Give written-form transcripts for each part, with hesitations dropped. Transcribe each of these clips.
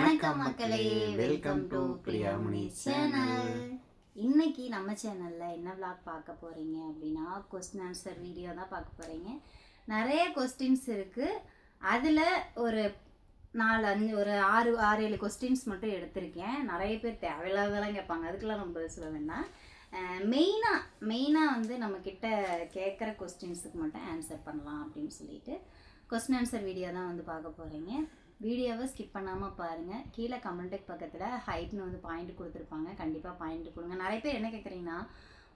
வணக்கம் மக்களே, welcome to Priyamani channel. இன்னைக்கு நம்ம சேனல்ல என்ன விளாக் பார்க்க போறீங்க அப்படின்னா கொஸ்டின் ஆன்சர் வீடியோ தான் பார்க்க போறீங்க. நிறைய கொஸ்டின்ஸ் இருக்கு. அதுல ஒரு 6-7 கொஸ்டின்ஸ் மட்டும் எடுத்திருக்கேன். நிறைய பேர் தேவையில்லாததெல்லாம் கேட்பாங்க, அதுக்கெல்லாம் நம்ம பதில் சொல்ல வேண்டாம். மெயினாக வந்து நம்மக்கிட்ட கேட்குற கொஸ்டின்ஸுக்கு மட்டும் ஆன்சர் பண்ணலாம் அப்படின்னு சொல்லிட்டு கொஸ்டின் ஆன்சர் வீடியோ தான் வந்து பார்க்க போகிறீங்க. வீடியோவை ஸ்கிப் பண்ணாமல் பாருங்கள். கீழே கமெண்ட்டுக்கு பக்கத்தில் ஹைப்னு வந்து பாயிண்ட் கொடுத்துருப்பாங்க, கண்டிப்பாக பாயிண்ட் கொடுங்க. நிறைய பேர் என்ன கேட்குறீங்கன்னா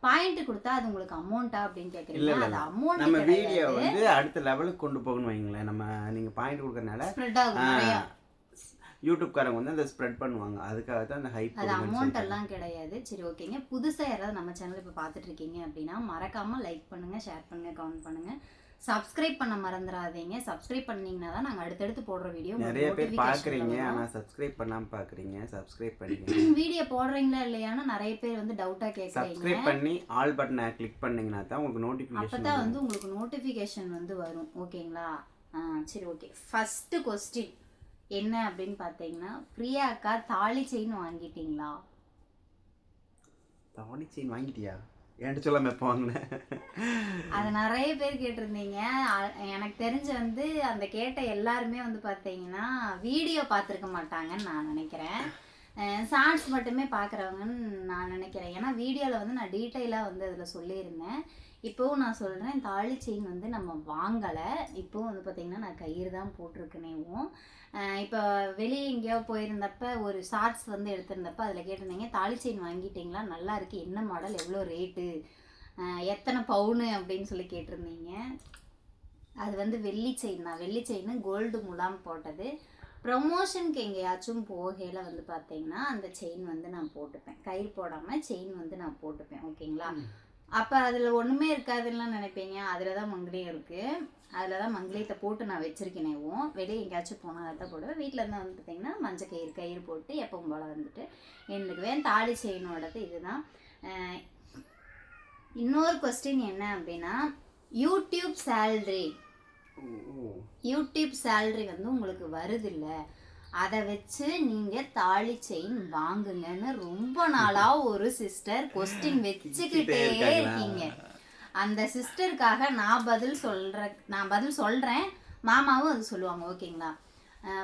பாயிண்ட் கொடுத்தா அது உங்களுக்கு அமௌண்ட்டா அப்படின்னு கேட்குறீங்க. அது அமௌண்ட் நம்ம வீடியோ வந்து அடுத்த லெவலுக்கு கொண்டு போகணும் வைங்களேன். நீங்கள் பாயிண்ட் கொடுக்கறனால ஸ்ப்ரெட் ஆகும் நிறையா. யூடியூப்காரங்க வந்து அதை ஸ்ப்ரெட் பண்ணுவாங்க, அதுக்காக தான் அந்த ஹைப். அது அமௌண்ட் எல்லாம் கிடையாது. சரி, ஓகேங்க. புதுசாக யாராவது நம்ம சேனல் இப்போ பார்த்துட்டு இருக்கீங்க அப்படின்னா மறக்காமல் லைக் பண்ணுங்கள், ஷேர் பண்ணுங்கள், கமெண்ட் பண்ணுங்கள். சப்ஸ்கிரைப் பண்ண மறந்துடாதீங்க. சப்ஸ்கிரைப் பண்ணீங்கன்னா தான் நாங்கள் அடுத்தடுத்து போடுற வீடியோ நிறைய பேர் பார்க்குறீங்க, ஆனால் சப்ஸ்கிரைப் பண்ணாமல் பார்க்குறீங்க. சப்ஸ்கிரைப் பண்ணிங்க. வீடியோ போடுறீங்களா இல்லையான்னு நிறைய பேர் வந்து டவுட்டாக கேட்குறீங்க. சப்ஸ்கிரைப் பண்ணி ஆல் பட்டனை கிளிக் பண்ணீங்கன்னா தான் உங்களுக்கு நோட்டிஃபிகேஷன், அப்போ தான் வந்து உங்களுக்கு நோட்டிஃபிகேஷன் வந்து வரும். ஓகேங்களா? சரி, ஓகே. ஃபஸ்ட்டு கொஸ்டின் என்ன அப்படின்னு பார்த்தீங்கன்னா, பிரியா அக்கா தாலி செயின் வாங்கிட்டீங்களா? தாலி செயின் வாங்கிட்டியா? என்கிட்ட சொல்லாம எப்போ வாங்கினேன்? அது நிறைய பேர் கேட்டிருந்தீங்க. எனக்கு தெரிஞ்ச வந்து அந்த கேட்ட எல்லாருமே வந்து பார்த்தீங்கன்னா வீடியோ பார்த்துருக்க மாட்டாங்கன்னு நான் நினைக்கிறேன். ஷார்ட்ஸ் மட்டுமே பார்க்குறவங்கன்னு நான் நினைக்கிறேன். ஏன்னா வீடியோவில் வந்து நான் டீட்டெயிலாக வந்து அதில் சொல்லியிருந்தேன். இப்போவும் நான் சொல்கிறேன், தாலி செயின் வந்து நம்ம வாங்கலை. இப்போவும் வந்து பார்த்திங்கன்னா நான் கயிறு தான் போட்டிருக்கேனேவும். இப்போ வெளியே எங்கேயோ போயிருந்தப்ப ஒரு ஷார்ட்ஸ் வந்து எடுத்திருந்தப்ப அதில் கேட்டிருந்தீங்க, தாலி செயின் வாங்கிட்டீங்களா, நல்லா இருக்குது, என்ன மாடல், எவ்வளோ ரேட்டு, எத்தனை பவுனு அப்படின்னு சொல்லி கேட்டிருந்தீங்க. அது வந்து வெள்ளி செயின் தான். வெள்ளி செயின் கோல்டு முலாம் போட்டது. ப்ரொமோஷனுக்கு எங்கேயாச்சும் போகையில் வந்து பார்த்தீங்கன்னா அந்த செயின் வந்து நான் போட்டுப்பேன். கயிறு போடாமல் செயின் வந்து நான் போட்டுப்பேன். ஓகேங்களா? அப்போ அதில் ஒன்றுமே இருக்காதுன்னு நினைப்பீங்க. அதில் தான் மங்கிலியம் இருக்குது. அதில் தான் மங்கிலியத்தை போட்டு நான் வச்சுருக்கேனேவும். வெளியே எங்கேயாச்சும் போனால் அதை தான் போடுவேன். வீட்டில் இருந்து வந்து பார்த்திங்கன்னா மஞ்சள் கயிறு போட்டு எப்பவும் போல் வந்துட்டு என்னுக்குவேன். தாலி செயினோடது இதுதான். இன்னொரு கொஸ்டின் என்ன அப்படின்னா, யூடியூப் சேல்ரி வந்து உங்களுக்கு வருது இல்லை, அதை வச்சு நீங்கள் தாலி செயின் வாங்குங்கன்னு ரொம்ப நாளாக ஒரு சிஸ்டர் கொஸ்டின் வச்சுக்கிட்டே இருக்கீங்க. அந்த சிஸ்டருக்காக நான் பதில் சொல்கிறேன். மாமாவும் அது சொல்லுவாங்க. ஓகேங்களா?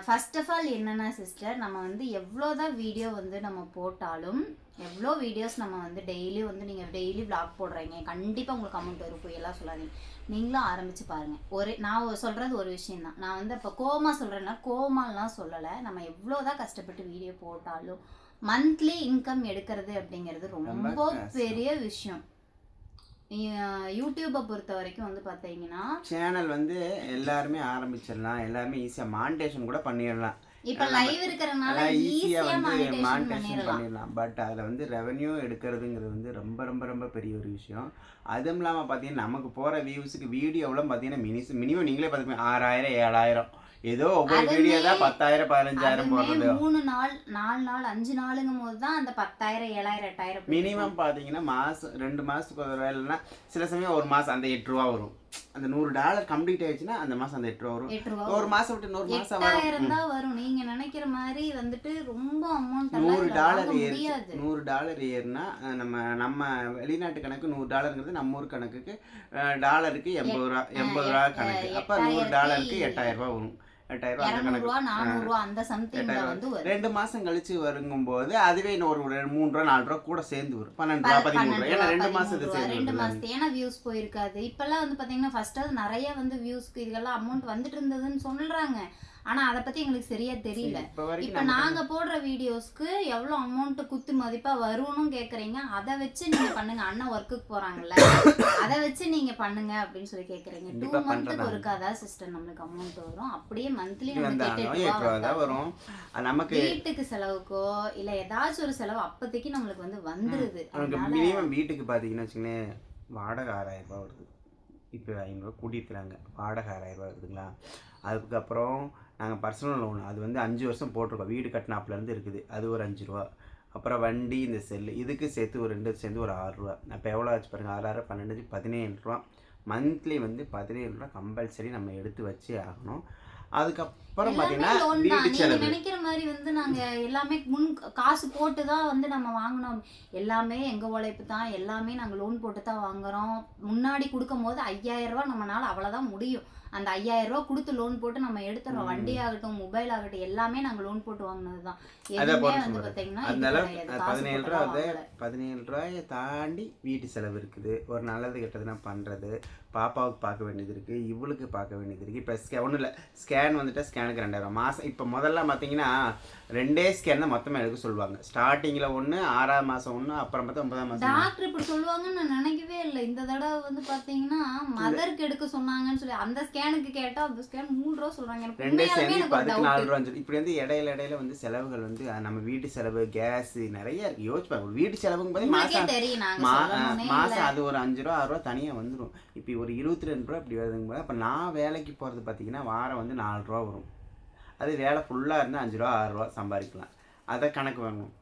ஃபர்ஸ்ட் ஆஃப் ஆல் என்னென்னா சிஸ்டர், நம்ம வந்து எவ்வளோதான் வீடியோ வந்து நம்ம போட்டாலும், எவ்வளோ வீடியோஸ் நம்ம வந்து டெய்லி வந்து நீங்கள் டெய்லி விளாக் போடுறீங்க, கண்டிப்பாக உங்களுக்கு அமௌண்ட் வரும். போய் எல்லாம் சொல்லாதீங்க, நீங்களும் ஆரம்பித்து பாருங்கள். நான் சொல்கிறது ஒரு விஷயந்தான். நான் வந்து இப்போ கோவமாக சொல்கிறேன்னா கோவமாலாம் சொல்லலை. நம்ம எவ்வளோதான் கஷ்டப்பட்டு வீடியோ போட்டாலும் மந்த்லி இன்கம் எடுக்கிறது அப்படிங்கிறது ரொம்ப பெரிய விஷயம். யூடியூப்பை பொறுத்த வரைக்கும் வந்து பார்த்தீங்கன்னா சேனல் வந்து எல்லாருமே ஆரம்பிச்சிடலாம், எல்லாருமே ஈஸியாக மானிட்டேஷன் கூட பண்ணிடலாம். இப்போ லைவ் இருக்கிறனால ஈஸியாக வந்து மானிட்டேஷன் பண்ணிடலாம். பட் அதில் வந்து ரெவன்யூ எடுக்கிறதுங்கிறது வந்து ரொம்ப ரொம்ப ரொம்ப பெரிய ஒரு விஷயம். அதுவும் இல்லாமல் பார்த்தீங்கன்னா நமக்கு போகிற வியூஸுக்கு வீடியோவில் பார்த்தீங்கன்னா மினிமம் நீங்களே பார்த்துப்பீங்க 6000 7000, ஏதோ ஒவ்வொரு வீடியோ தான் 10,000 15,000 போடுறது. 3 நாள் 4 நாள் 5 நாளுங்கும் போது தான் அந்த 10,000 7,000 8,000 மினிமம் பார்த்தீங்கன்னா மாதம் 2 மாதத்துக்கு ஒரு வேலைன்னா சில சமயம் ஒரு மாதம் அந்த $8 வரும். அந்த $100 கம்ப்ளீட் ஆயிடுச்சுன்னா அந்த மாதம் அந்த $8 வரும். ஒரு மாதம் விட்டு இன்னொரு மாதம் வரும். நீங்க நினைக்கிற மாதிரி வந்துட்டு ரொம்ப அமௌண்ட் $100 ஏறுனா நம்ம வெளிநாட்டு கணக்கு $100ங்கிறது நம்ம ஊர் கணக்குக்கு டாலருக்கு $80 கணக்கு. அப்போ $100க்கு $8,000 வரும். 2 மாசம் கழிச்சு வருங்கும்போது அதுவே இன்னொரு $3-4 கூட சேர்ந்து வரும். $12-13. ஏன்னா 2 மாசத்துக்கு சேர்ந்து ஏன்னா வியூஸ் போயிருக்காது. இப்பெல்லாம் வந்து பாத்தீங்கன்னா ஃபர்ஸ்ட் நிறைய வந்து வியூஸ்க்கு இதெல்லாம் அமௌண்ட் வந்துட்டு இருந்ததுன்னு சொல்றாங்க. ஆனா அதை பத்தி எங்களுக்கு சரியா தெரியல. இப்ப நாங்க போடுற வீடியோஸ்க்கு எவ்வளவு அமௌண்ட் குத்து மதிப்பா வரும்னு கேக்குறீங்க. அதை வச்சு நீங்க பண்ணுங்க. அண்ணன் ஒர்க்குக்கு போறாங்கல்ல, அதை வச்சு நீங்க பண்ணுங்க அப்படின்னு சொல்லி கேக்குறீங்க. 2 மந்த்துக்கு ஒருக்காதான் சிஸ்டர் நம்மளுக்கு அமௌண்ட் வரும். அப்படியே மந்த்லி வரும். நமக்கு வீட்டுக்கு செலவுக்கோ இல்ல ஏதாச்சும் ஒரு செலவு அப்போதைக்கு நம்மளுக்கு வந்து வந்துருது. மினிமம் வீட்டுக்கு பாத்தீங்கன்னா வச்சுக்கோங்களேன், வாடகை 6000 வருது. இப்போ 500 கூட்டியிருக்கிறாங்க, வாடகை 6000 வருதுங்களா. அதுக்கப்புறம் நாங்கள் பர்சனல் லோன் அது வந்து 5 வருஷம் போட்டிருக்கோம். வீடு கட்டினாப்புலேருந்து இருக்குது, அது ஒரு $5. அப்புறம் வண்டி, இந்த செல்லு, இதுக்கு சேர்த்து ஒரு 2 சேர்ந்து ஒரு $6. அப்போ எவ்வளோ ஆச்சு பாருங்கள், 6 12 17 மந்த்லி வந்து $17 கம்பல்சரி நம்ம எடுத்து வச்சே ஆகணும். அதுக்கப்புறம் பாத்தீங்கன்னா வீட்டு செலவு நினைக்கிற மாதிரி வந்து நாங்கள் எல்லாமே காசு போட்டு தான் வந்து நம்ம வாங்கினோம். எல்லாமே எங்கள் உழைப்பு தான், எல்லாமே நாங்கள் லோன் போட்டு தான் வாங்குறோம். முன்னாடி கொடுக்கும் போது 5000 ரூபா நம்மளால அவ்வளோதான் முடியும். அந்த 5000 ரூபா கொடுத்து லோன் போட்டு நம்ம எடுத்துறோம். வண்டி ஆகட்டும், மொபைல் ஆகட்டும், எல்லாமே நாங்கள் லோன் போட்டு வாங்கினது தான். எதுவுமே வந்து பார்த்தீங்கன்னா அதனால 17 ரூபாயை தாண்டி வீட்டு செலவு இருக்குது, ஒரு நல்லது கெட்டதுன்னா பண்ணுறது, பாப்பாவுக்கு பார்க்க வேண்டியது இருக்குது, இவளுக்கு பார்க்க வேண்டியது இருக்குது. இப்போ ஒன்றும் இல்லை, ஸ்கேன் வந்துட்டு ஸ்கேனுக்கு 2000 மாதம். இப்போ முதல்ல பார்த்தீங்கன்னா 2 ஸ்கேன் தான் மொத்தமாக எடுக்க சொல்லுவாங்க. ஸ்டார்டிங்கில் 1, 6ஆம் மாதம் 1, அப்புறம் பார்த்தா 9ஆம் மாதம். டாக்டர் இப்படி சொல்லுவாங்கன்னு நான் நினைக்கவே இல்லை. இந்த தடவை வந்து பார்த்தீங்கன்னா மதருக்கு எடுக்க சொன்னாங்கன்னு சொல்லி அந்த ஸ்கேனுக்கு கேட்டால் அந்த ஸ்கேன் 3 ரூபா சொல்கிறாங்க. எனக்கு 2 உண்மையாலுமே சேர்ந்து எனக்கு ஒரு 14 doubt. ரூபா. இப்படி வந்து இடையில வந்து செலவுகள் வந்து நம்ம வீட்டு செலவு, கேஸ் நிறைய இருக்குது. யோசிச்சு பாருங்க, வீட்டு செலவுங்க போது உங்களுக்கே மாதம் தெரியும், நாங்கள் சொல்லணும்னே இல்லை. மாதம் அது ஒரு 5 ரூபா 6 ரூபா தனியாக வந்துடும். இப்போ ஒரு 22 ரூபா இப்படி வருதுங்க போது, அப்போ நான் வேலைக்கு போகிறது பார்த்தீங்கன்னா வாரம் வந்து 4 ரூபா வரும். அது வேலை ஃபுல்லாக இருந்தால் 5 ரூபா 6 ரூபா சம்பாதிக்கலாம். அதை கணக்கு வாங்கணும்,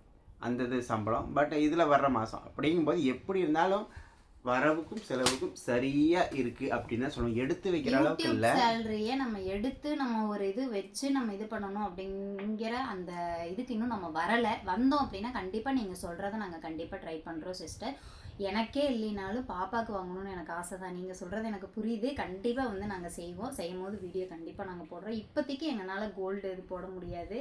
அந்த இது சம்பளம். பட் இதில் வர்ற மாதம் அப்படிங்கும்போது எப்படி இருந்தாலும் வரவுக்கும் செலவுக்கும் சரியாக இருக்குது அப்படின்னு தான் சொல்லணும். எடுத்து வைக்கிற அளவுக்கு யூடியூப் இல்லை. சேலரியை நம்ம எடுத்து நம்ம ஒரு இது வச்சு நம்ம இது பண்ணணும் அப்படிங்கிற அந்த இதுக்கு இன்னும் நம்ம வரலை. வந்தோம் அப்படின்னா கண்டிப்பாக நீங்கள் சொல்கிறத நாங்கள் கண்டிப்பாக ட்ரை பண்ணுறோம் சிஸ்டர். எனக்கே இல்லைனாலும் பாப்பாவுக்கு வாங்கணும்னு எனக்கு ஆசை தான். நீங்கள் சொல்கிறது எனக்கு புரியுது. கண்டிப்பாக வந்து நாங்கள் செய்யும் போது வீடியோ கண்டிப்பாக நாங்கள் போடுறோம். இப்போதைக்கு எங்களால் கோல்டு இது போட முடியாது.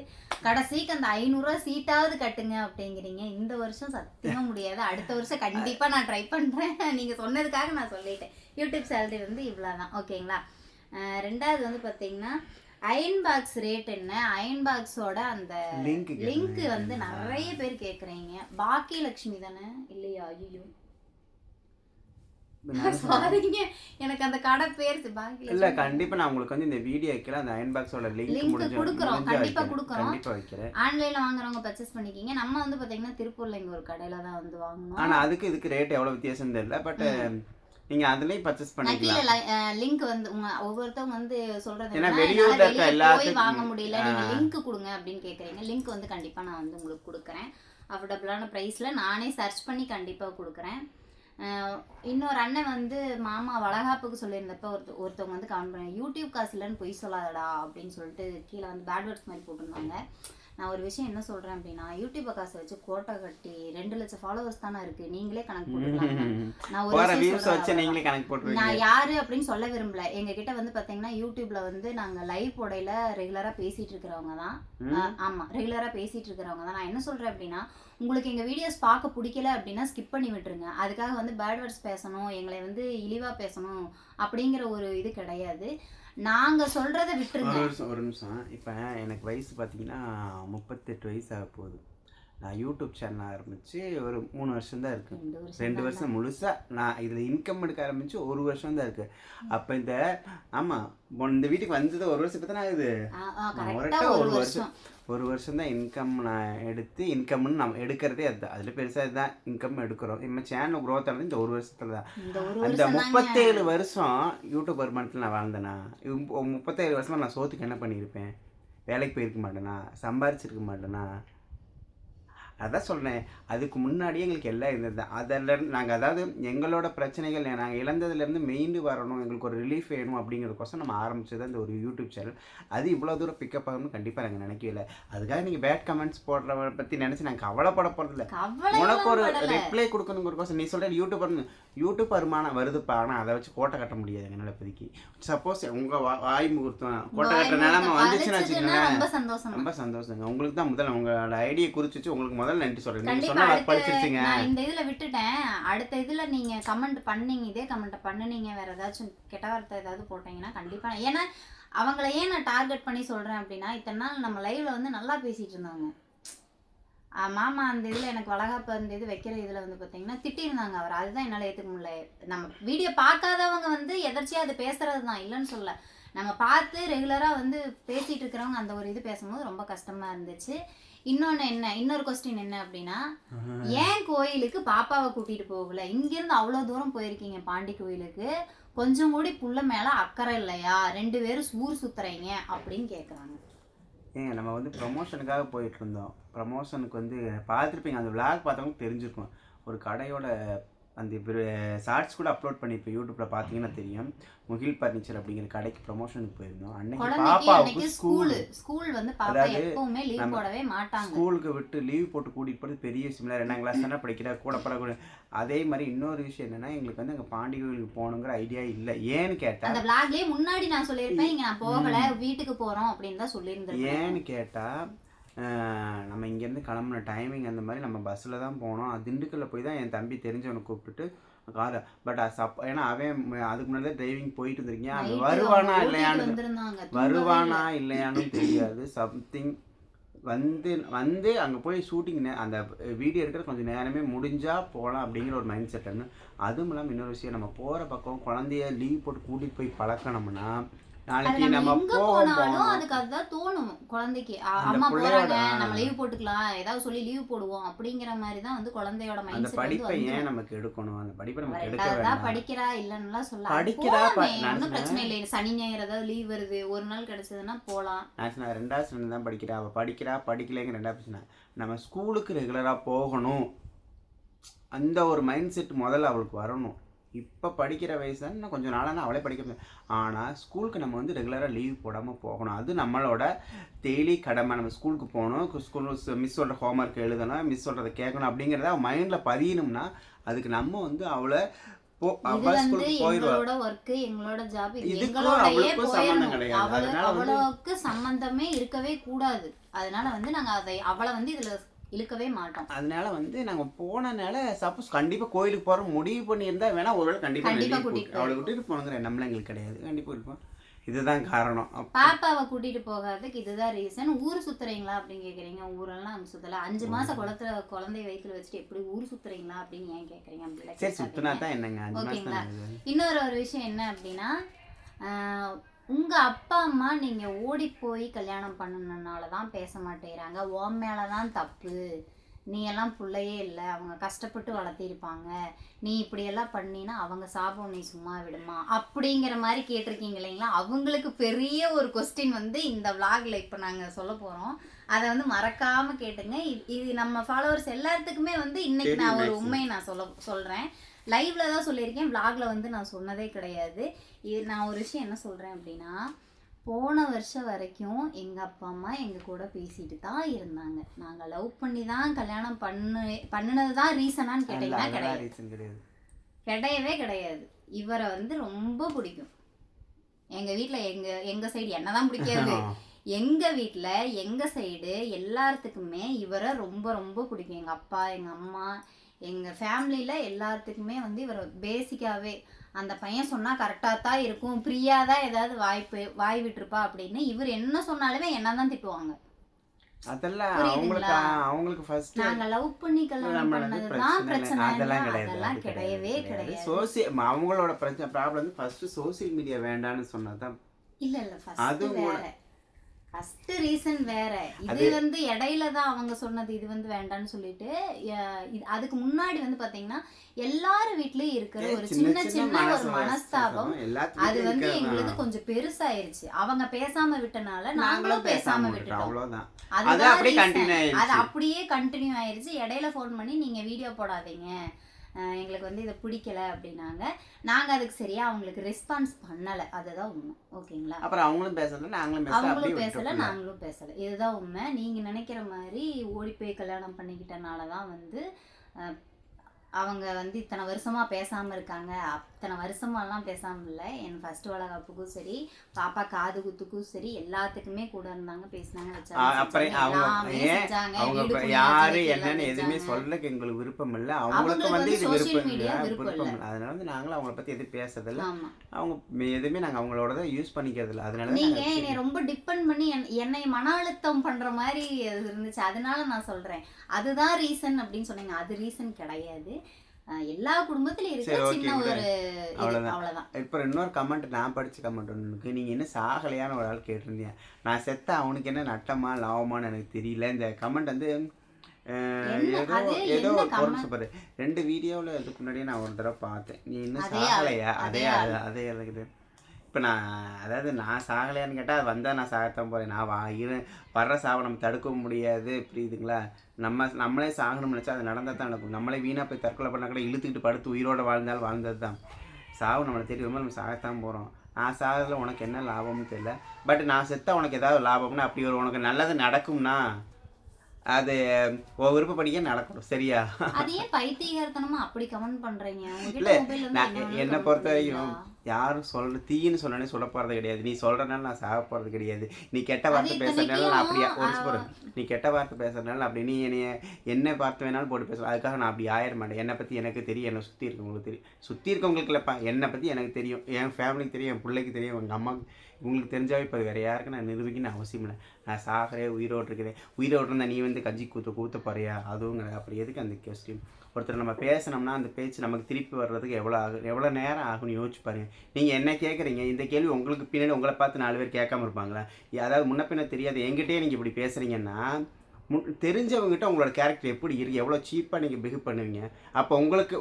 கடைசிக்கு அந்த 500 ரூபா சீட்டாவது கட்டுங்க அப்படிங்கிறீங்க. இந்த வருஷம் சத்தியமாக முடியாது. அடுத்த வருஷம் கண்டிப்பாக நான் ட்ரை பண்ணுறேன். நீங்கள் சொன்னதுக்காக நான் சொல்லிட்டேன். யூடியூப் சேலரி வந்து இவ்வளோ தான், ஓகேங்களா? ரெண்டாவது வந்து பார்த்தீங்கன்னா அயன் பாக்ஸ் ரேட் என்ன, அயன் பாக்ஸோட அந்த லிங்க் வந்து நிறைய பேர் கேட்குறீங்க. பாக்கியலட்சுமி தானே? இல்லையா? ஐயோ சாரிங்க, எனக்கு அந்த கடை பேர் பாக்கியலட்சுமி இல்லை. கண்டிப்பாக நான் உங்களுக்கு வந்து இந்த வீடியோ வைக்கல, அந்த அயன் பாக்ஸோட லிங்க் கொடுக்குறோம். கண்டிப்பாக கொடுக்குறோம். கண்டிப்பாக வைக்கிறேன். ஆன்லைனில் வாங்குறவங்க பர்ச்சேஸ் பண்ணிக்கிங்க. நம்ம வந்து பார்த்தீங்கன்னா திருப்பூரில் இங்கே ஒரு கடையில் தான் வந்து வாங்கணும். ஆனால் அதுக்கு இதுக்கு ரேட் எவ்வளோ வித்தியாசம் தெரியல. பட் நீங்கள் அதுலேயும் பர்ச்சேஸ் பண்ணிக்கலாம். லிங்க் வந்து ஒவ்வொருத்தவங்க வந்து சொல்றது ஏன்னா வெளியூர்ல இருக்க எல்லாத்துக்கும் வாங்க முடியல, நீங்க லிங்க் கொடுங்க அப்படின்னு கேக்குறீங்க. லிங்க் வந்து கண்டிப்பா நான் வந்து உங்களுக்கு கொடுக்குறேன். அஃபோர்டபுளான ப்ரைஸ்ல நானே சர்ச் பண்ணி கண்டிப்பா கொடுக்குறேன். இன்னொரு அண்ணன் வந்து மாமா வளகாப்புக்கு சொல்லியிருந்தப்ப ஒருத்தவங்க வந்து கமெண்ட் பண்ணி, யூடியூப் காசு இல்லைன்னு பொய் சொல்லாதடா அப்படின்னு சொல்லிட்டு கீழே வந்து பேட் வேர்ட்ஸ் மாதிரி போட்டிருந்தாங்க. நான் ஒரு விஷயம் என்ன சொல்கிறேன் அப்படின்னா, யூடியூப்பை காசை வச்சு கோட்டை கட்டி 2 லட்சம் ஃபாலோவர்ஸ் தானே இருக்குது, நீங்களே கணக்கு போட்டுக்கலாம். நான் ஒரு விஷயம் நான் யாரு அப்படின்னு சொல்ல விரும்பல. எங்ககிட்ட வந்து பார்த்தீங்கன்னா யூடியூப்ல வந்து நாங்கள் லைவ் போடையில ரெகுலராக பேசிகிட்டு இருக்கிறவங்க தான். ஆமாம், ரெகுலராக பேசிகிட்டு இருக்கிறவங்க தான். நான் என்ன சொல்கிறேன் அப்படின்னா, உங்களுக்கு எங்கள் வீடியோஸ் பார்க்க பிடிக்கல அப்படின்னா ஸ்கிப் பண்ணி விட்டுருங்க. அதுக்காக வந்து பேட் வேர்ட்ஸ் பேசணும், எங்களை வந்து இழிவாக பேசணும் அப்படிங்கிற ஒரு இது கிடையாது. நாங்கள் சொல்கிறத விட்டுருங்க. ஒரு நிமிஷம். இப்போ எனக்கு வயசு பார்த்தீங்கன்னா 38 வயசு ஆக போகுது. நான் யூடியூப் சேனல் ஆரம்பித்து ஒரு 3 வருஷம் தான் இருக்குது. 2 வருஷம் முழுசாக நான் இதில் இன்கம் எடுக்க ஆரம்பித்து 1 வருஷம் தான் இருக்குது. அப்போ இந்த இந்த வீட்டுக்கு வந்தது 1 வருஷம் இப்போ தான் ஆகுது. ஒரு வருஷம் தான் இன்கம் நான் எடுத்து, இன்கம்னு நம்ம எடுக்கிறதே அதுதான். அதில் பெருசாக இதுதான் இன்கம் எடுக்கிறோம். நம்ம சேனல் க்ரோத் ஆனது இந்த 1 வருஷத்துல தான். அந்த 37 வருஷம் யூடியூப் வருமானத்தில் நான் வாழ்ந்தேனா? 37 வருஷமாக நான் சோத்துக்கு என்ன பண்ணியிருப்பேன்? வேலைக்கு போயிருக்க மாட்டேனா? சம்பாரிச்சிருக்க மாட்டேனா? அதான் சொல்கிறேன். அதுக்கு முன்னாடியே எங்களுக்கு எல்லாம் இருந்தது தான். அதில் நாங்கள் அதாவது எங்களோட பிரச்சனைகள் நாங்கள் இழந்ததுலேருந்து மெயின்டு வரணும், எங்களுக்கு ஒரு ரிலீஃப் வேணும் அப்படிங்கிறதுக்கோசம் நம்ம ஆரம்பிச்சது அந்த ஒரு யூடியூப் சேனல். அது இவ்வளோ தூரம் பிக்கப் ஆகணும்னு கண்டிப்பாக நாங்கள் நினைக்கவே இல்லை. அதுக்காக நீங்கள் பேட் கமெண்ட்ஸ் போடுறவரை பற்றி நினச்சி நாங்கள் கவலைப்பட போகிறதில்ல. உனக்கு ஒரு ரிப்ளை கொடுக்கணுங்கிறக்கோசம் நீ சொல்கிற யூடியூப் வருமானம் வருதுப்பா, ஆனால் அதை வச்சு கோட்டை கட்ட முடியாது என்னால் இப்போதைக்கு. சப்போஸ் உங்கள் வாய் முகூர்த்தம் கோட்டை கட்டுற நிலைமை வந்துச்சுன்னு வச்சுக்கோங்களேன், ரொம்ப சந்தோஷங்க. உங்களுக்கு தான் முதல்ல உங்களோட ஐடியை குறிச்சு வச்சு உங்களுக்கு முதல்ல நன்றி சொல்றேன். நீங்க சொன்னா படிச்சிருச்சீங்க. நான் இந்த இதுல விட்டுட்டேன். அடுத்த இதுல நீங்க கமெண்ட் பண்ணீங்க, இதே கமெண்ட் பண்ணுனீங்க, வேற ஏதாச்சும் கெட்ட வார்த்தை ஏதாவது போட்டீங்கன்னா கண்டிப்பா, ஏன்னா அவங்கள ஏன் நான் டார்கெட் பண்ணி சொல்றேன் அப்படின்னா, இத்தனை நாள் நம்ம லைவ்ல வந்து நல்லா பேசிட்டு இருந்தாங்க. மாமா அந்த இதுல எனக்கு வளகாப்பு அந்த இது வைக்கிற இதுல வந்து பாத்தீங்கன்னா திட்டிருந்தாங்க அவர். அதுதான் என்னால ஏத்துக்க முடியல. நம்ம வீடியோ பார்க்காதவங்க வந்து எதர்ச்சியா அது பேசுறது தான், இல்லைன்னு சொல்ல. நம்ம பார்த்து ரெகுலரா வந்து பேசிட்டு இருக்கிறவங்க அந்த ஒரு இது பேசும்போது ரொம்ப கஷ்டமா இருந்துச்சு. இன்னொரு கொஸ்டின் என்ன அப்படின்னா, ஏன் கோயிலுக்கு பாப்பாவை கூட்டிட்டு போகல? இங்கிருந்து அவ்வளவு தூரம் போயிருக்கீங்க பாண்டி கோயிலுக்கு, கொஞ்சம் கூடி புள்ள மேல அக்கறை இல்லையா? 2 பேரும் ஊர் சுத்துறீங்க அப்படின்னு கேக்குறாங்க. ஏங்க நம்ம வந்து ப்ரமோஷனுக்காக போயிட்டு இருந்தோம். ப்ரமோஷனுக்கு வந்து பார்த்துருப்பீங்க, அந்த விளாக் பார்த்தவங்க தெரிஞ்சிருக்கும். ஒரு கடையோட அந்த ஷார்ட்ஸ் கூட அப்லோட் பண்ணியிருப்பேன் யூடியூப்பில் பார்த்தீங்கன்னா தெரியும். முகில் பர்னிச்சர் அப்படிங்கிற கடைக்கு ப்ரமோஷனுக்கு போயிருந்தோம். அன்னைக்கு பாப்பாவுக்கு ஸ்கூல் வந்து பாப்பா எப்பவுமே லீவ் போடவே மாட்டாங்க. ஸ்கூலுக்கு விட்டு லீவ் போட்டு கூட்டிகிட்டு போகிறது பெரிய விஷயம். 2ஆம் கிளாஸ் தானே படிக்கிறா, கூட பழக. அதே மாதிரி இன்னொரு விஷயம் என்னென்னா, எங்களுக்கு வந்து அங்கே பாண்டி கோயிலுக்கு போகணுங்கிற ஐடியா இல்லை. ஏன்னு கேட்டால் அந்த விளாக்லேயே முன்னாடி நான் சொல்லியிருப்பேன், இங்கே நான் போகலை வீட்டுக்கு போகிறோம் அப்படின்னு தான் சொல்லியிருந்தேன். ஏன்னு கேட்டால் நம்ம இங்கேருந்து கிளம்புன டைமிங் அந்த மாதிரி நம்ம பஸ்ஸில் தான் போனோம். திண்டுக்கல்ல போய் தான் என் தம்பி தெரிஞ்சவனை கூப்பிட்டுட்டு காரை பட் ஏன்னா அவன் அதுக்கு முன்னாடி தான் டிரைவிங் போயிட்டு இருந்திருக்கீங்க. அது வருவானா இல்லையான்னு தெரியாது. சம்திங் வந்து அங்கே போய் ஷூட்டிங் அந்த வீடியோ எடுக்கிற கொஞ்சம் நேரமே முடிஞ்சால் போகலாம் அப்படிங்கிற ஒரு மைண்ட் செட்டுன்னு. அதுவும் இல்லாமல் இன்னொரு விஷயம், நம்ம போகிற பக்கம் குழந்தைய லீவ் போட்டு கூட்டிகிட்டு போய் பழக்கணும்னா நாளைக்கு நம்ம போனாலும் அதுக்கு அதுதான் தோணும் குழந்தைக்கு. அம்மா போறாங்க, நம்ம லீவ் போட்டுக்கலாம், ஏதாவது சொல்லி லீவ் போடுவோம் அப்படிங்கிற மாதிரி தான் வந்து குழந்தையோட மைண்ட் செட். படிப்பை ஏன் நமக்கு எடுக்கணும்? அந்த படிப்பை நமக்கு எடுக்க வேண்டாம். படிக்கிறா இல்லன்னுலாம் சொல்லலாம், படிக்கிறா ஒன்றும் பிரச்சனை இல்லை. சனி ஞாயிறு ஏதாவது லீவ் வருது, ஒரு நாள் கிடைச்சதுன்னா போகலாம். நான் 2வது ஸ்டாண்டர்ட் தான் படிக்கிறா, அவள் படிக்கலைங்க 2வது பிரச்சனை. நம்ம ஸ்கூலுக்கு ரெகுலராக போகணும் அந்த ஒரு மைண்ட் செட் முதல்ல அவளுக்கு வரணும். இப்போ படிக்கிற வயசு தான், இன்னும் கொஞ்சம் நாளாக அவளே படிக்க. ஆனால் ஸ்கூலுக்கு நம்ம வந்து ரெகுலராக லீவ் போடாமல் போகணும். அது நம்மளோட டெய்லி கடமை. நம்ம ஸ்கூலுக்கு போகணும், ஸ்கூல் மிஸ் சொல்கிற ஹோம்ஒர்க் எழுதணும், மிஸ் சொல்கிறத கேட்கணும் அப்படிங்கிறத அவள் மைண்டில் பதியணும்னா அதுக்கு நம்ம வந்து அவளை அவளுக்கு சம்பந்தமே இருக்கவே கூடாது. அதனால வந்து நாங்க அவளை வந்து இதுல இழுக்கவே மாட்டோம். அதனால வந்து நாங்க போனனால சப்போஸ் கண்டிப்பா கோயிலுக்கு போற முடிவு பண்ணியிருந்தா வேணா ஒருவேளை கண்டிப்பா அவளை விட்டுட்டு போனங்கிற நம்மள எங்களுக்கு கிடையாது. கண்டிப்பா இருப்போம். இதுதான் காரணம். பாப்பாவை கூட்டிட்டு போகாததுக்கு இதுதான் ரீசன். ஊர் சுத்துறீங்களா அப்படின்னு கேக்குறீங்க. ஊரெல்லாம் அங்க சுத்தல. 5 மாசம் குழந்தை வயிற்றுல வச்சுட்டு எப்படி ஊர் சுத்துறீங்களா அப்படின்னு ஏன் கேக்குறீங்க? அப்படி சரி, சுத்தினா தான் என்னங்க. ஓகேங்களா. இன்னொரு விஷயம் என்ன அப்படின்னா, உங்க அப்பா அம்மா நீங்க ஓடி போய் கல்யாணம் பண்ணணுனால தான் பேச மாட்டேங்கிறாங்க, உன் மேலதான் தப்பு, நீ எல்லாம் பிள்ளையே இல்லை, அவங்க கஷ்டப்பட்டு வளர்த்திருப்பாங்க, நீ இப்படியெல்லாம் பண்ணினா அவங்க சாபம் நீ சும்மா விடுமா அப்படிங்கிற மாதிரி கேட்டிருக்கீங்க இல்லைங்களா? அவங்களுக்கு பெரிய ஒரு கொஸ்டின் வந்து இந்த விளாகில் இப்போ நாங்கள் சொல்ல போகிறோம். அதை வந்து மறக்காமல் கேட்டுங்க. இது நம்ம ஃபாலோவர்ஸ் எல்லாத்துக்குமே வந்து இன்னைக்கு நான் ஒரு உண்மையை நான் சொல்கிறேன். லைவ்ல தான் சொல்லியிருக்கேன், விளாக்ல வந்து நான் சொன்னதே கிடையாது. இது நான் ஒரு விஷயம் என்ன சொல்கிறேன் அப்படின்னா, போன வருஷம் வரைக்கும் எங்கள் அப்பா அம்மா எங்கள் கூட பேசிட்டு தான் இருந்தாங்க. நாங்கள் லவ் பண்ணி தான் கல்யாணம் பண்ணினது தான் ரீசனான்னு கேட்டிங்கன்னா கிடையவே கிடையாது. இவரை வந்து ரொம்ப பிடிக்கும். எங்கள் வீட்டில் எங்கள் சைடு என்ன தான் பிடிக்காது, எங்கள் வீட்டில் எங்கள் சைடு எல்லாத்துக்குமே இவரை ரொம்ப ரொம்ப பிடிக்கும். எங்கள் அப்பா, எங்கள் அம்மா, எங்கள் ஃபேமிலியில் எல்லாத்துக்குமே வந்து இவர் பேசிக்காகவே அந்த பையன் சொன்னால் கரெக்டாக தான் இருக்கும், பிரியா தான் ஏதாவது வாய் விட்டுருப்பா அப்படின்னு இவர் என்ன சொன்னாலுமே என்ன தான் திட்டுவாங்க. அதெல்லாம் அவங்களுக்கு ஃபர்ஸ்ட் நாங்க லவ் பண்ணி கல்யாணம் பண்ணதுதான் பிரச்சனை. அதெல்லாம் கிடையவே கிடையாது. அவங்களோட பிரச்சனை ப்ராப்ளம் வந்து ஃபர்ஸ்ட் சோசியல் மீடியா வேண்டான்னு சொன்னதான். இல்ல அது வேற. ஃபர்ஸ்ட் ரீசன் வேற. இது வந்து இடையில தான் அவங்க சொன்னது இது வந்து வேண்டான்னு சொல்லிட்டு. அதுக்கு முன்னாடி வந்து பாத்தீங்கன்னா எல்லாரும் வீட்லயும் இருக்கிற ஒரு சின்ன சின்ன ஒரு மனஸ்தாபம் அது வந்து எங்களுக்கு கொஞ்சம் பெருசாயிருச்சு. அவங்க பேசாம விட்டனால நாங்களும் பேசாம விட்டுட்டோம். அது அப்படியே கண்டினியூ ஆயிருச்சு. இடையில போன் பண்ணி நீங்க வீடியோ போடாதீங்க, எங்களுக்கு வந்து இதை பிடிக்கல அப்படின்னாங்க. நாங்கள் அதுக்கு சரியா அவங்களுக்கு ரெஸ்பான்ஸ் பண்ணலை. அதுதான் உண்மை. ஓகேங்களா. அப்புறம் அவங்களும் பேசலை, நாங்களும் பேசலை. இதுதான் உண்மை. நீங்கள் நினைக்கிற மாதிரி ஓடி போய் கல்யாணம் பண்ணிக்கிட்டனால தான் வந்து அவங்க வந்து இத்தனை வருஷமா பேசாமல் இருக்காங்க. அத்தனை வருஷமாலாம் பேசாமல் இல்லை. என் ஃபர்ஸ்ட் வளகாப்புக்கும் சரி, பாப்பா காது குத்துக்கும் சரி, எல்லாத்துக்குமே கூட இருந்தாங்க, பேசினாங்க, யாரு என்னன்னு எதுவுமே சொல்றதுக்கு எங்களுக்கு விருப்பம் இல்லை. அவங்களுக்கு வந்து இது விருப்பம் இல்லை. அதனால வந்து நாங்களும் அவங்கள பத்தி எதுவும் பேசுறதில்லை. அவங்க எதுவுமே நாங்கள் அவங்களோட தான் யூஸ் பண்ணிக்கிறது இல்லை. அதனால நீங்க என்னை ரொம்ப டிபெண்ட் பண்ணி என்னை மன அழுத்தம் பண்ற மாதிரி இருந்துச்சு. அதனால நான் சொல்றேன் அதுதான் ரீசன் அப்படின்னு சொன்னீங்க. அது ரீசன் கிடையாது. எல்லா குடும்பத்திலும் இருக்க சின்ன ஒரு அவ்வளவுதான். இப்போ இன்னொரு கமெண்ட் நான் படிச்ச கமெண்ட் ஒன்று, நீங்க என்ன சாகலையான ஒரு ஆள் கேட்டிருந்தீங்க, நான் செத்த அவனுக்கு என்ன நட்டமா லாபமானு எனக்கு தெரியல. இந்த கமெண்ட் வந்து ஏதோ ஒரு பொருள் சூப்பர் 2 வீடியோவில் இதுக்கு முன்னாடியே நான் ஒரு தடவை பார்த்தேன். நீ இன்னும் சாகலையா? அதே இருக்குது. இப்போ நான் அதாவது நான் சாகலையான்னு கேட்டால் அது வந்தால் நான் சாகத்தான் போகிறேன். நான் வர்ற சாவை நம்ம தடுக்க முடியாது, புரியுதுங்களா? நம்மளே சாகணும்னு நினச்சா அது நடந்தால் தான் நடக்கும். நம்மளே வீணாக போய் தற்கொலை பண்ணால் கூட இழுத்துக்கிட்டு படுத்து உயிரோடு வாழ்ந்தாலும் வாழ்ந்தது தான். சாவு நம்மளை தேடி வரும்போது நம்ம சாகத்தான் போகிறோம். நான் சாகிறதுல உனக்கு என்ன லாபம்னு தெரியல. பட் நான் செத்தா உனக்கு ஏதாவது லாபம்னா அப்படி ஒரு உனக்கு நல்லது நடக்கும்னா அது உன் விருப்பப்படியே நடக்கணும், சரியா? அது ஏன் பைத்தியகாரத்தனமா அப்படி கமெண்ட் பண்றீங்க? இல்லை, உங்ககிட்ட மொபைல் நான் வந்து என்னை பொறுத்த வரைக்கும் யாரும் தீன்னு சொன்னோன்னே சொல்ல போகிறது கிடையாது. நீ சொல்கிறனால நான் சாக போகிறது கிடையாது. நீ கெட்ட வார்த்தை பேசுறதுனால நான் அப்படியே நீ கெட்ட வார்த்தை பேசுறதுனால அப்படி நீ என்ன பார்த்து வேணாலும் போட்டு பேசலாம். அதுக்காக நான் அப்படி ஆயிட மாட்டேன். என்னை பற்றி எனக்கு தெரியும், என்னை சுற்றி இருக்கவங்களுக்கு தெரியும். சுற்றி இருக்கவங்களுக்கு இல்லைப்பா, என்னை பற்றி எனக்கு தெரியும், என் ஃபேமிலிக்கு தெரியும், என் பிள்ளைக்கு தெரியும், எங்கள் அம்மாவுக்கு. இவங்களுக்கு தெரிஞ்சாவே இப்போ வேறு யாருக்கு நான் நிரூபிக்கணும்னு அவசியம் இல்லை. நான் சாகிறேன், உயிரோடு இருக்கிறேன். உயிரோடு இருந்தால் நீ வந்து கஞ்சி கூத்த போறியா? அதுவும் அப்படி எதுக்கு அந்த கொஸ்டின்? ஒருத்தர் நம்ம பேசினோம்னா அந்த பேச்சு நமக்கு திருப்பி வர்றதுக்கு எவ்வளோ நேரம் ஆகும்னு யோசிச்சு பாருங்கள். நீங்கள் என்ன கேட்குறீங்க? இந்த கேள்வி உங்களுக்கு பின்னாடி உங்களை பார்த்து 4 பேர் கேட்காம இருப்பாங்களா? அதாவது முன்ன பின்ன தெரியாது எங்கிட்டே நீங்கள் இப்படி பேசுகிறீங்கன்னா தெரிஞ்சவங்ககிட்ட உங்களோட கேரக்டர் எப்படி இருக்குது, எவ்வளோ சீப்பாக நீங்கள் பிஹேவ் பண்ணுவீங்க. அப்போ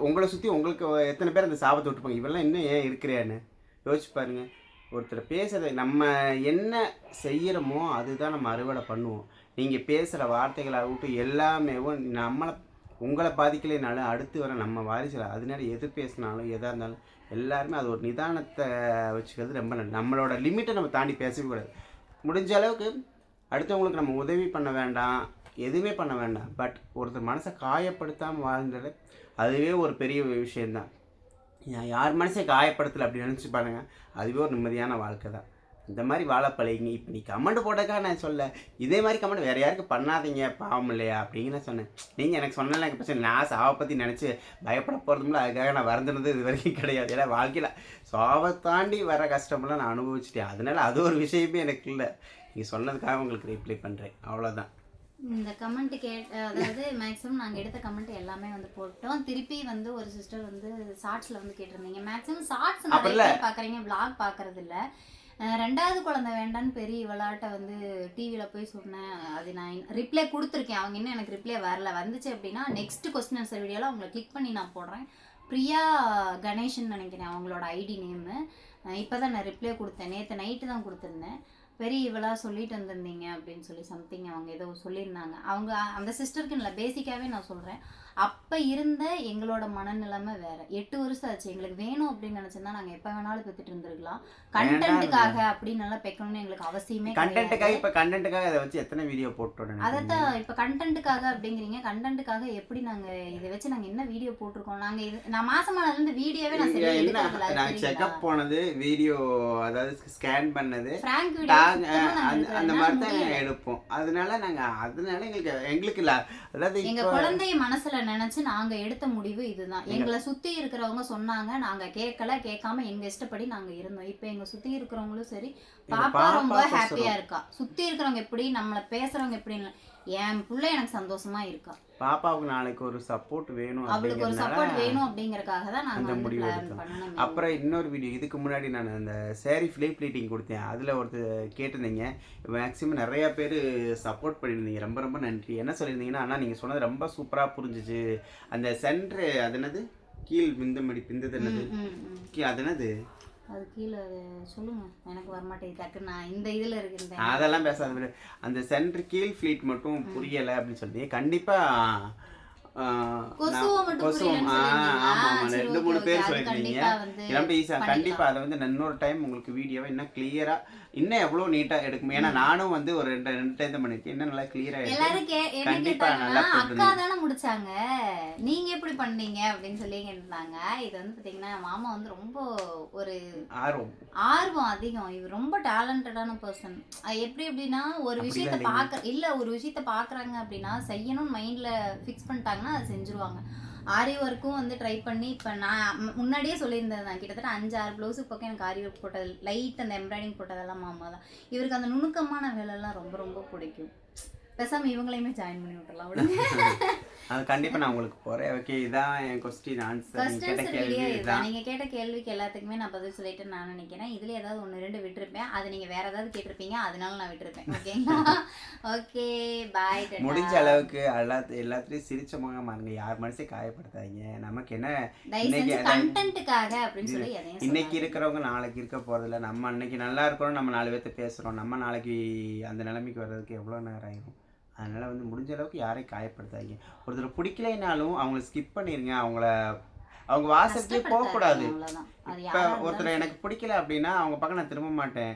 உங்களை சுற்றி உங்களுக்கு எத்தனை பேர் அந்த சாபத்தை விட்டுப்பாங்க? இவெல்லாம் இன்னும் ஏன் இருக்கிறேன்னு யோசிச்சு பாருங்கள். ஒருத்தர் பேசுகிறத நம்ம என்ன செய்கிறோமோ அதுதான் நம்ம அறுவடை பண்ணுவோம். நீங்கள் பேசுகிற வார்த்தைகளாகட்டும் எல்லாமே உங்களை பாதிக்கலைனாலும் அடுத்து வர நம்ம வாரிசில் அதனால எது பேசினாலும் எதாக இருந்தாலும் எல்லாருமே அது ஒரு நிதானத்தை வச்சுக்கிறது ரொம்ப நல்லது. நம்மளோட லிமிட்டை நம்ம தாண்டி பேசவே கூடாது. முடிஞ்ச அளவுக்கு அடுத்தவங்களுக்கு நம்ம உதவி பண்ண வேண்டாம், எதுவுமே பண்ண வேண்டாம். பட் ஒருத்தர் மனசை காயப்படுத்தாமல் வாழ்ந்தது அதுவே ஒரு பெரிய விஷயந்தான். யார் மனசை காயப்படுத்தலை அப்படி நினச்சி பாருங்க, அதுவே ஒரு நிம்மதியான வாழ்க்கை தான். இந்த மாதிரி வாழ பழகிங்க. இப்போ நீ கமெண்ட் போட்டக்கா நான் சொல்ல, இதே மாதிரி கமெண்ட் வேறு யாருக்கு பண்ணாதீங்க, பாவம் இல்லையா அப்படின்னு நான் சொன்னேன். நீங்கள் எனக்கு சொன்னால எனக்கு பிரச்சனை. நான் சாவை பற்றி நினச்சி பயப்பட போகிறதுமில்ல, அதுக்காக நான் வருந்துனது இது வரைக்கும் கிடையாது. ஏன்னா வாழ்க்கையில் சாவை தாண்டி வர கஷ்டமெல்லாம் நான் அனுபவிச்சிட்டேன். அதனால அது ஒரு விஷயமே எனக்கு இல்லை. நீங்கள் சொன்னதுக்காக உங்களுக்கு ரிப்ளை பண்ணுறேன், அவ்வளோதான். இந்த கமெண்ட் அதாவது மேக்ஸிமம் நாங்கள் எடுத்த கமெண்ட் எல்லாமே வந்து போட்டோம். திருப்பி வந்து ஒரு சிஸ்டர் வந்து ஷார்ட்ஸில் வந்து கேட்டிருந்தீங்க. மேக்ஸிமம் ஷார்ட்ஸ் நிறைய பேர் பார்க்குறீங்க, விளாக் பார்க்கறது இல்லை. 2வது குழந்தை வேண்டான்னு பெரிய விளையாட்டை வந்து டிவியில் போய் சொன்னேன். அது நான் ரிப்ளை கொடுத்துருக்கேன். அவங்க இன்னும் எனக்கு ரிப்ளை வரல. வந்துச்சு அப்படின்னா நெக்ஸ்ட் கொஸ்டின் ஆன்சர் வீடியோவில் அவங்கள கிளிக் பண்ணி நான் போடுறேன். பிரியா கணேஷன் நினைக்கிறேன் அவங்களோட ஐடி நேமு. இப்போ தான் நான் ரிப்ளை கொடுத்தேன், நேற்று நைட்டு தான் கொடுத்துருந்தேன். பெரிய இவளாக சொல்லிட்டு வந்திருந்தீங்க அப்படின்னு சொல்லி சம்திங் அவங்க ஏதோ சொல்லியிருந்தாங்க. அவங்க அந்த சிஸ்டருக்கு இல்லை, பேசிக்காகவே நான் சொல்கிறேன். அப்போ இருந்த எங்களோட மனநிலைமை வேறு. 8 வருஷம் ஆச்சு. எங்களுக்கு வேணும் அப்படின்னு நினச்சிருந்தா நாங்கள் எப்போ வேணாலும் பெற்றுட்டு இருந்துருக்கலாம். கண்டென்ட்டுக்காக அப்படின்னு நல்லா பெக்கணும்னு எங்களுக்கு அவசியமே கண்டென்ட்டுக்காக. இப்போ கண்டென்ட்டுக்காக அதை வச்சு எத்தனை வீடியோ போட்டோம்? அதைத்தான் இப்போ கண்டென்ட்டுக்காக அப்படிங்கிறீங்க. கண்டென்ட்டுக்காக எப்படி நாங்கள் இதை வச்சு நாங்கள் என்ன வீடியோ போட்டிருக்கோம்? நாங்கள் நான் மாசமானதுலேருந்து வீடியோவே நான் சரி எடுக்கிறதில்ல. நான் செக்அப் போனது வீடியோ, அதாவது ஸ்கேன் பண்ணது ஃப்ராங்க் வீடியோ அந்த மாதிரி தான் எடுப்போம். அதனால எங்களுக்கு இல்லை. அதாவது எங்கள் குழந்தைய மனசில் நினைச்சு நாங்க எடுத்த முடிவு இதுதான். எங்களை சுத்தி இருக்கிறவங்க சொன்னாங்க, நாங்க கேட்காம எங்க இஷ்டப்படி நாங்க இருந்தோம். இப்ப எங்க சுத்தி இருக்கிறவங்களும் சரி, பாப்பா ரொம்ப ஹாப்பியா இருக்கா. சுத்தி இருக்கிறவங்க எப்படி, நம்மள பேசுறவங்க எப்படி, என் பிள்ளை எனக்கு சந்தோஷமா இருக்கா. பாப்பாவுக்கு நாளைக்கு ஒரு சப்போர்ட் வேணும், அவளுக்கு ஒரு சப்போர்ட் வேணும் அப்படிங்கறதுக்காக தான் நாங்க அந்த முடிவு எடுத்தோம். அப்புறம் இன்னொரு வீடியோ, இதுக்கு முன்னாடி நான் அந்த சாரி ஃபிலிப் ப்ளீட்டிங் கொடுத்தேன். அதில் ஒருத்தர் கேட்டிருந்தீங்க. மேக்ஸிமம் நிறையா பேர் சப்போர்ட் பண்ணியிருந்தீங்க, ரொம்ப ரொம்ப நன்றி. என்ன சொல்லியிருந்தீங்கன்னா, ஆனால் நீங்கள் சொன்னது ரொம்ப சூப்பராக புரிஞ்சிச்சு. அந்த சென்ட்ரு அது என்னது, கீழ் விந்தமடி பிந்தது என்னது, அது என்னது, அது கீழே சொல்லுங்க, எனக்கு வரமாட்டேங்குது டக்கு. நான் இந்த இதில் இருக்கிறேன், அதெல்லாம் பேசாத. அந்த சென்ட்ரு கீழ் ஃப்ளீட் மட்டும் புரியலை அப்படின்னு சொல்லி கண்டிப்பாக கொசுவம் 2-3 பேர் சொல்லியிருந்தீங்க. ரொம்ப ஈஸியாக கண்டிப்பாக அதை வந்து இன்னொரு டைம் உங்களுக்கு வீடியோவை இன்னும் கிளியராக இன்னும் எவ்வளோ நீட்டாக எடுக்கும். ஏன்னா நானும் வந்து ஒரு 2 டைம் தான் பண்ணியிருக்கேன். இன்னும் நல்லா கிளியராக எல்லாரும் கண்டிப்பாக நல்லா அக்கா தானே முடிச்சாங்க, நீங்க எப்படி பண்ணீங்க அப்படின்னு சொல்லி கேட்டாங்க. இது வந்து பார்த்தீங்கன்னா மாமா வந்து ரொம்ப ஒரு ஆர்வம் அதிகம். இவர் ரொம்ப டேலண்டடான பர்சன். எப்படி எப்படின்னா ஒரு விஷயத்த பார்க்குறாங்க அப்படின்னா செய்யணும்னு மைண்டில் ஃபிக்ஸ் பண்ணிட்டாங்கன்னா அதை செஞ்சுருவாங்க. ஆரி ஒர்க்கும் வந்து ட்ரை பண்ணி இப்போ நான் முன்னாடியே சொல்லியிருந்தேன். நான் கிட்டத்தட்ட 5-6 ப்ளவுஸுக்கு பக்கம் எனக்கு ஆரி ஒர்க் போட்டது, லைட் அந்த எம்ப்ராய்டிங் போட்டதெல்லாம் மாமா தான். இவருக்கு அந்த நுணுக்கமான வேலைலாம் ரொம்ப ரொம்ப பிடிக்கும். பேசாமல் இவங்களையுமே ஜாயின் பண்ணி விட்டுறலாம். அது கண்டிப்பாக நான் உங்களுக்கு போகிறேன். ஓகே, இதான் என் கொஸ்டின் ஆன்சர். நீங்கள் கேட்ட கொஸ்டின்ஸ் கேள்வி வீடியோ இதுதான். இதுதான். நீங்க கேட்ட கேள்விக்கு எல்லாத்துக்குமே நான் பதில் சொல்லிட்டேன்னு நான் நினைக்கிறேன். இதுல ஏதாவது 1, 2 விட்டுருப்பேன். அது நீங்க வேற ஏதாவது கேட்டிருப்பீங்க. அதனால நான் விட்டுருப்பேன். ஓகேங்களா? ஓகே, பாய். முடிஞ்ச அளவுக்கு எல்லாத்துலேயும் சிரிச்ச முகமா இருங்க. யார் மனசையும் காயப்படுத்தாதீங்க. நமக்கு என்ன தயவு இன்னைக்கு செஞ்சு கண்டென்ட்டுக்காக அப்படின்னு சொல்லி எதையும் இன்னைக்கு சொல்லாதீங்க. இருக்கிறவங்க நாளைக்கு இருக்க போகிறதில்ல. நம்ம அன்னைக்கு நல்லா இருக்கிறோம், நம்ம 4 பேர்த்த பேசுகிறோம். நம்ம நாளைக்கு அந்த நிலைமைக்கு வர்றதுக்கு எவ்வளோ நேரம் ஆயிரும். அதனால் வந்து முடிஞ்ச அளவுக்கு யாரையும் காயப்படுத்தாதீங்க. ஒருத்தர் பிடிக்கலைனாலும் அவங்கள ஸ்கிப் பண்ணிடுங்க. அவங்க வாசலுக்கே போகக்கூடாது. கஷ்டப்படுத்தாதீங்க, அவ்வளவுதான். அது இப்போ யாரா ஒருத்தர் இருந்தாலும் எனக்கு பிடிக்கல அப்படின்னா அவங்க பக்கம் நான் திரும்ப மாட்டேன்.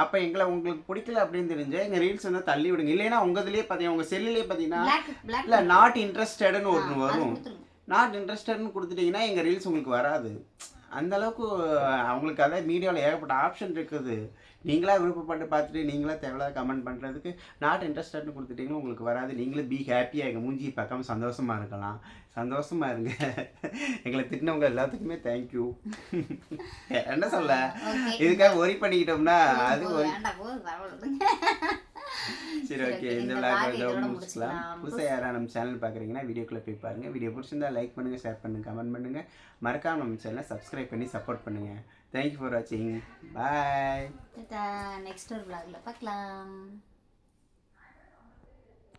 அப்போ உங்களுக்கு பிடிக்கல அப்படின்னு தெரிஞ்சா எங்கள் ரீல்ஸ் வந்து தள்ளி விடுங்க. இல்லைன்னா உங்கள் இதுலேயே பார்த்தீங்கன்னா உங்கள் செல்லுலேயே பார்த்தீங்கன்னா black இல்லை நாட் இன்ட்ரெஸ்டடுன்னு ஒன்று அது வரும். கொடுத்துருங்க. நாட் இன்ட்ரெஸ்டட்னு கொடுத்துட்டீங்கன்னா எங்கள் ரீல்ஸ் உங்களுக்கு வராது. அந்த அளவுக்கு அவங்களுக்கு அதான் மீடியாவில் ஏகப்பட்ட ஆப்ஷன் இருக்குது. நீங்களா விருப்பப்பட்டு பார்த்துட்டு நீங்களா தேவையில்லாத கமெண்ட் பண்ணுறதுக்கு நாட் இன்ட்ரெஸ்டட்னு கொடுத்துட்டீங்கன்னா உங்களுக்கு வராது. நீங்களே பி ஹாப்பியாக எங்கள் மூஞ்சி பார்க்காம சந்தோஷமாக இருக்கலாம். சந்தோஷமாக இருங்க. எங்களை திட்டினவங்க எல்லாத்துக்குமே தேங்க்யூ. என்ன சொல்ல, இதுக்காக ஒரி பண்ணிக்கிட்டோம்னா அது ஒரு வேண்டாம், போதும், அவ்வளவுதாங்க. சரி, ஓகே. இந்த விளாக் முடிச்சுக்கலாம். புதுசாக யாராவது நம்ம சேனல் பார்க்குறீங்கன்னா வீடியோக்குள்ளே போய் பாருங்கள். வீடியோ பிடிச்சிருந்தா லைக் பண்ணுங்கள், ஷேர் பண்ணுங்கள், கமெண்ட் பண்ணுங்கள். மறக்காமல் நம்ம சேனலை சப்ஸ்கிரைப் பண்ணி சப்போர்ட் பண்ணுங்கள். தேங்க்யூ ஃபார் வாட்சிங். பாய். நெக்ஸ்ட் ஒரு vlogல பார்க்கலாம்.